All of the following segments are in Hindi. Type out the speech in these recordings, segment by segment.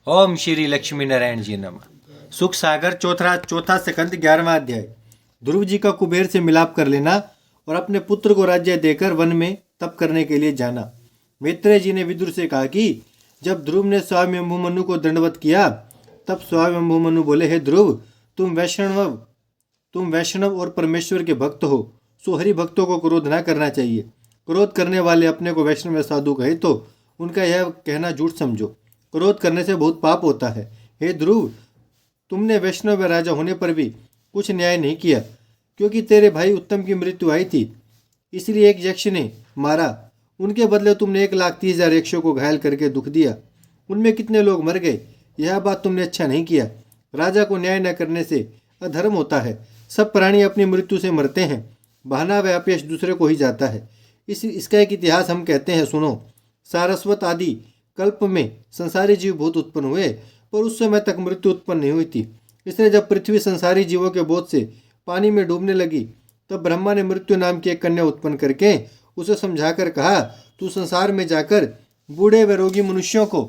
ओम श्री लक्ष्मी नारायण जी नमः। सुख सागर चौथा स्कंद 11वां अध्याय। ध्रुव जी का कुबेर से मिलाप कर लेना और अपने पुत्र को राज्य देकर वन में तप करने के लिए जाना। मैत्रेय जी ने विदुर से कहा कि जब ध्रुव ने स्वायंभु मनु को दंडवत किया तब स्वायंभु मनु बोले, हे ध्रुव, तुम वैष्णव और परमेश्वर के भक्त हो, सो हरि भक्तों को क्रोध न करना चाहिए। क्रोध करने वाले अपने को वैष्णव या साधु कहे तो उनका यह कहना झूठ समझो। क्रोध करने से बहुत पाप होता है। हे ध्रुव, तुमने वैष्णव व राजा होने पर भी कुछ न्याय नहीं किया, क्योंकि तेरे भाई उत्तम की मृत्यु आई थी, इसलिए एक यक्ष ने मारा। उनके बदले तुमने 1,30,000 यक्षों को घायल करके दुख दिया। उनमें कितने लोग मर गए, यह बात तुमने अच्छा नहीं किया। राजा को न्याय न करने से अधर्म होता है। सब प्राणी अपनी मृत्यु से मरते हैं, बहाना व अपयश दूसरे को ही जाता है। इसका एक इतिहास हम कहते हैं, सुनो। सारस्वत आदि कल्प में संसारी जीव बहुत उत्पन्न हुए, पर उस समय तक मृत्यु उत्पन्न नहीं हुई थी। इसलिए जब पृथ्वी संसारी जीवों के बोझ से पानी में डूबने लगी, तब ब्रह्मा ने मृत्यु नाम की एक कन्या उत्पन्न करके उसे समझाकर कहा, तू संसार में जाकर बूढ़े व रोगी मनुष्यों को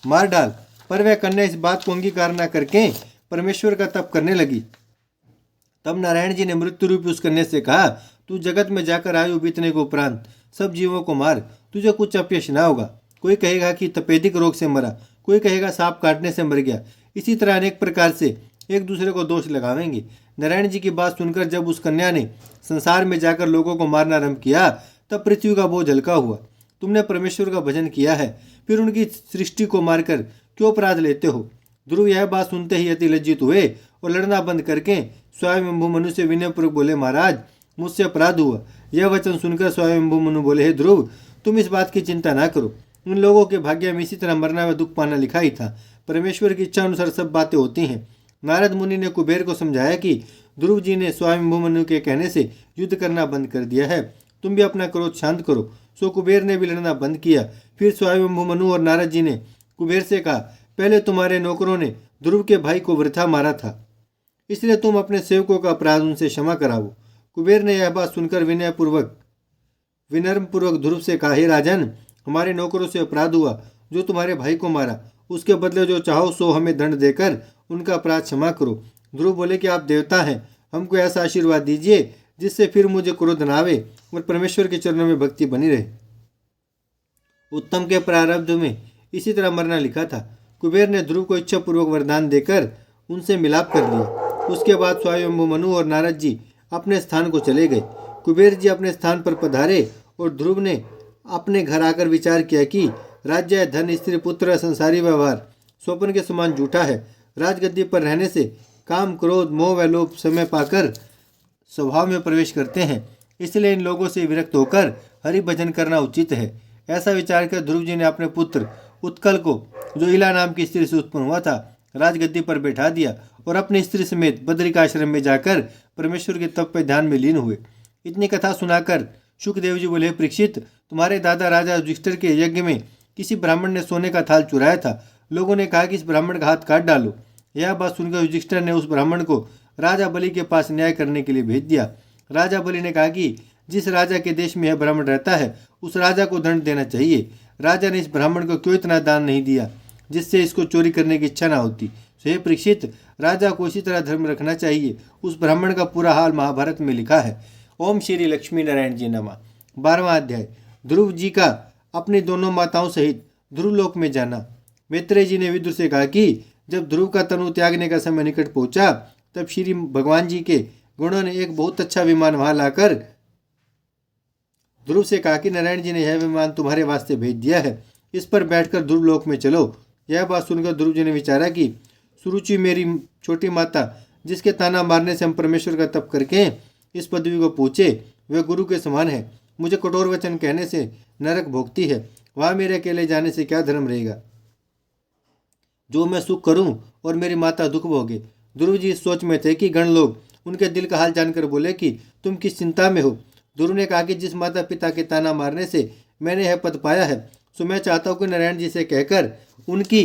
मार डाल। पर वह कन्या इस बात को अंगीकार न करके परमेश्वर का तप करने लगी। तब नारायण जी ने मृत्यु रूपी उस कन्या से कहा, तू जगत में जाकर आयु बीतने के उपरांत सब जीवों को मार, तुझे कुछ अपयश ना होगा। कोई कहेगा कि तपेदिक रोग से मरा, कोई कहेगा सांप काटने से मर गया। इसी तरह अनेक प्रकार से एक दूसरे को दोष लगावेंगे। नारायण जी की बात सुनकर जब उस कन्या ने संसार में जाकर लोगों को मारना आरंभ किया, तब पृथ्वी का बोझ हल्का हुआ। तुमने परमेश्वर का भजन किया है, फिर उनकी सृष्टि को मारकर क्यों अपराध लेते हो। ध्रुव यह बात सुनते ही अति लज्जित हुए और लड़ना बंद करके स्वयंभु मनु से विनयपूर्वक बोले, महाराज, मुझसे अपराध हुआ। यह वचन सुनकर स्वयंभु मनु बोले, हे ध्रुव, तुम इस बात की चिंता ना करो। उन लोगों के भाग्य में इसी तरह मरना व दुख पाना लिखा ही था। परमेश्वर की इच्छा अनुसार सब बातें होती हैं। नारद मुनि ने कुबेर को समझाया कि ध्रुव जी ने स्वयंभु मनु के कहने से युद्ध करना बंद कर दिया है, तुम भी अपना क्रोध शांत करो। सो कुबेर ने भी लड़ना बंद किया। फिर स्वयंभु मनु और नारद जी ने कुबेर से कहा, पहले तुम्हारे नौकरों ने ध्रुव के भाई को वृथा मारा था, इसलिए तुम अपने सेवकों का अपराध उनसे क्षमा कराओ। कुबेर ने यह बात सुनकर विनम्र पूर्वक ध्रुव से कहा, हे राजन, हमारे नौकरों से अपराध हुआ, जो तुम्हारे भाई को मारा। उसके बदले जो चाहो सो हमें दंड देकर उनका अपराध क्षमा करो। ध्रुव बोले कि आप देवता हैं, हमको ऐसा आशीर्वाद दीजिए जिससे फिर मुझे क्रोध न आवे और परमेश्वर के चरणों में भक्ति बनी रहे। उत्तम के प्रारब्ध में इसी तरह मरना लिखा था। कुबेर ने ध्रुव को इच्छा पूर्वक वरदान देकर उनसे मिलाप कर लिया। उसके बाद स्वयंभु मनु और नारद जी अपने स्थान को चले गए। कुबेर जी अपने स्थान पर पधारे और ध्रुव ने अपने घर आकर विचार किया कि राज्य, धन, स्त्री, पुत्र, संसारी व्यवहार स्वप्न के समान झूठा है। राजगद्दी पर रहने से काम, क्रोध, मोह व लोभ समय पाकर स्वभाव में प्रवेश करते हैं, इसलिए इन लोगों से विरक्त होकर हरि भजन करना उचित है। ऐसा विचार कर ध्रुव जी ने अपने पुत्र उत्कल को, जो इला नाम की स्त्री से उत्पन्न हुआ था, राजगद्दी पर बैठा दिया और अपनी स्त्री समेत बद्रिकाश्रम में जाकर परमेश्वर के तप पर ध्यान में लीन हुए। इतनी कथा सुनाकर शुकदेव जी बोले, परीक्षित, तुम्हारे दादा राजा युधिष्ठिर के यज्ञ में किसी ब्राह्मण ने सोने का थाल चुराया था। लोगों ने कहा कि इस ब्राह्मण का हाथ काट डालो। यह बात सुनकर युधिष्ठिर ने उस ब्राह्मण को राजा बलि के पास न्याय करने के लिए भेज दिया। राजा बलि ने कहा कि जिस राजा के देश में यह ब्राह्मण रहता है, उस राजा को दंड देना चाहिए। राजा ने इस ब्राह्मण को क्यों इतना दान नहीं दिया जिससे इसको चोरी करने की इच्छा न होती। हे परीक्षित, राजा को इसी तरह धर्म रखना चाहिए। उस ब्राह्मण का पूरा हाल महाभारत में लिखा है। ओम श्री लक्ष्मी नारायण जी नमः। 12वां अध्याय। ध्रुव जी का अपनी दोनों माताओं सहित ध्रुवलोक में जाना। मैत्रेय जी ने विदुर से कहा कि जब ध्रुव का तनु त्यागने का समय निकट पहुंचा, तब श्री भगवान जी के गुणों ने एक बहुत अच्छा विमान वहां लाकर ध्रुव से कहा कि नारायण जी ने यह विमान तुम्हारे वास्ते भेज दिया है, इस पर बैठकर ध्रुवलोक में चलो। यह बात सुनकर ध्रुव जी ने विचारा कि सुरुचि मेरी छोटी माता, जिसके ताना मारने से हम परमेश्वर का तप करके इस पदवी को पहुँचे, वह गुरु के समान है। मुझे कठोर वचन कहने से नरक भोगती है, वहाँ मेरे अकेले जाने से क्या धर्म रहेगा। जो मैं सुख करूं और मेरी माता दुख भोगे। ध्रुव जी इस सोच में थे कि गण लोग उनके दिल का हाल जानकर बोले कि तुम किस चिंता में हो। ध्रुव ने कहा कि जिस माता पिता के ताना मारने से मैंने यह पद पाया है, सो मैं चाहता हूँ कि नारायण जी से कहकर उनकी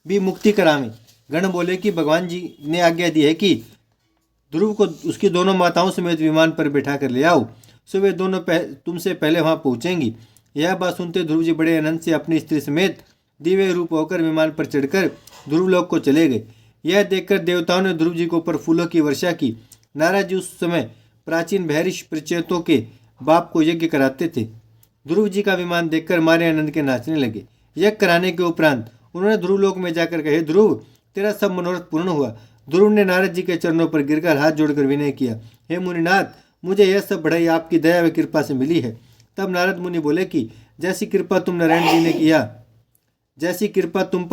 भी मुक्ति करावें। गण बोले कि भगवान जी ने आज्ञा दी है कि ध्रुव को उसकी दोनों माताओं समेत विमान पर बैठा कर ले आओ, सो वे दोनों तुमसे पहले वहां पहुंचेंगी। यह बात सुनते ध्रुव जी बड़े आनंद से अपनी स्त्री समेत दिव्य रूप होकर विमान पर चढ़कर ध्रुवलोक को चले गए। यह देखकर देवताओं ने ध्रुव जी के ऊपर फूलों की वर्षा की। नारद जी उस समय प्राचीन बहरिश प्रचेतों के बाप को यज्ञ कराते थे। ध्रुव जी का विमान देखकर मारे आनंद के नाचने लगे। यज्ञ कराने के उपरांत उन्होंने ध्रुवलोक में जाकर कहे, ध्रुव तेरा सब मनोरथ पूर्ण हुआ। ध्रुव ने नारद जी के चरणों पर गिरकर हाथ जोड़कर विनय किया, हे मुनिनाथ, मुझे यह सब बढ़ाई आपकी दया व कृपा से मिली है। तब नारद मुनि बोले कि जैसी कृपा तुम पर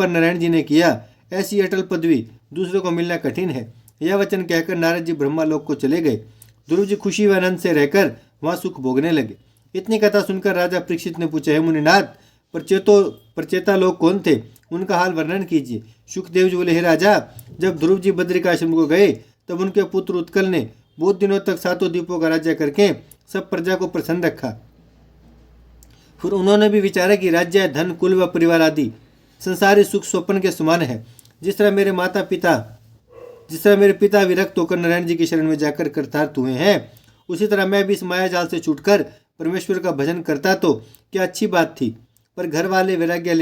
नारायण जी ने किया, ऐसी अटल पदवी दूसरों को मिलना कठिन है। यह वचन कहकर नारद जी ब्रह्मालोक को चले गए। ध्रुव जी खुशी व आनंद से रहकर वहां सुख भोगने लगे। इतनी कथा सुनकर राजा परीक्षित ने पूछा, हे मुनिनाथ, प्रचेता लोग कौन थे, उनका हाल वर्णन कीजिए। सुखदेव जी बोले, हे राजा, जब ध्रुव जी बद्रिकाश्रम को गए तब उनके पुत्र उत्कल ने बहुत दिनों तक 7 द्वीपों का राज्य करके सब प्रजा को प्रसन्न रखा। फिर उन्होंने भी विचारा कि राज्य, धन, कुल व परिवार आदि संसारी सुख स्वप्न के समान है। जिस तरह मेरे पिता विरक्त होकर नारायण जी की शरण में जाकर कृतार्थ हुए हैं, उसी तरह मैं भी इस माया जाल से छूटकर परमेश्वर का भजन करता तो क्या अच्छी बात थी। पर घर वाले वैराग्य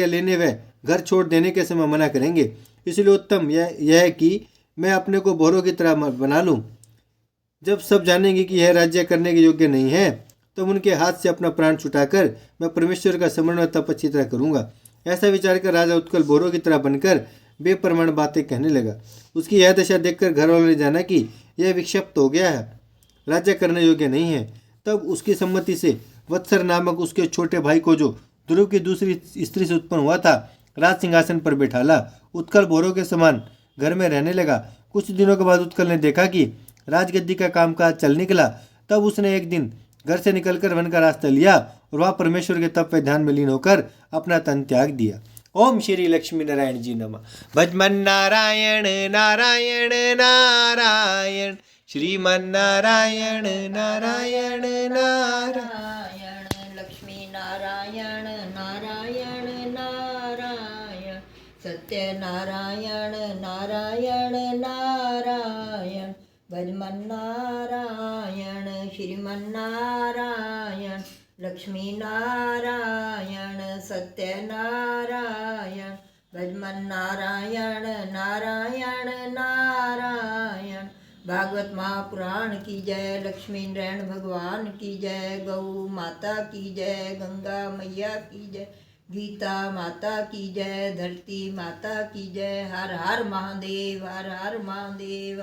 लेने व घर छोड़ देने के समय मना करेंगे। इसलिए उत्तम यह है कि मैं अपने को भौरों की तरह बना लूं। जब सब जानेंगे कि यह राज्य करने के योग्य नहीं है, तब उनके हाथ से अपना प्राण छुटाकर मैं परमेश्वर का स्मरण व तप अच्छी तरह करूंगा। ऐसा विचार कर राजा उत्कल भौरों की तरह बनकर बेप्रमाण बातें कहने लगा। उसकी यह दशा देखकर घर वालों ने जाना कि यह विक्षिप्त हो गया है, राज्य करने योग्य नहीं है। तब उसकी सम्मति से वत्सर नामक उसके छोटे भाई को, जो ध्रुव की दूसरी स्त्री से उत्पन्न हुआ था, राज सिंहासन पर बैठाला। उत्कल भौरों के समान घर में रहने लगा। कुछ दिनों के बाद उत्कल ने देखा कि राजगद्दी का कामकाज चल निकला। तब उसने एक दिन घर से निकलकर वन का रास्ता लिया और वहां परमेश्वर के तप व ध्यान में लीन होकर अपना तन त्याग दिया। ओम श्री लक्ष्मी नारायण जी नमः। भजमन नारायण नारायण नारायण, श्रीमन नारायण नारायण नारायण, लक्ष्मी नारायण नारायण नारायण, सत्य नारायण नारायण नारायण, भजमन नारायण श्रीमन नारायण, लक्ष्मी नारायण सत्य नारायण, भजमन नारायण नारायण नारायण। भागवत महापुराण की जय, लक्ष्मी नारायण भगवान की जय, गौ माता की जय, गंगा मैया की जय, गीता माता की जय, धरती माता की जय। हर हर महादेव, हर हर महादेव।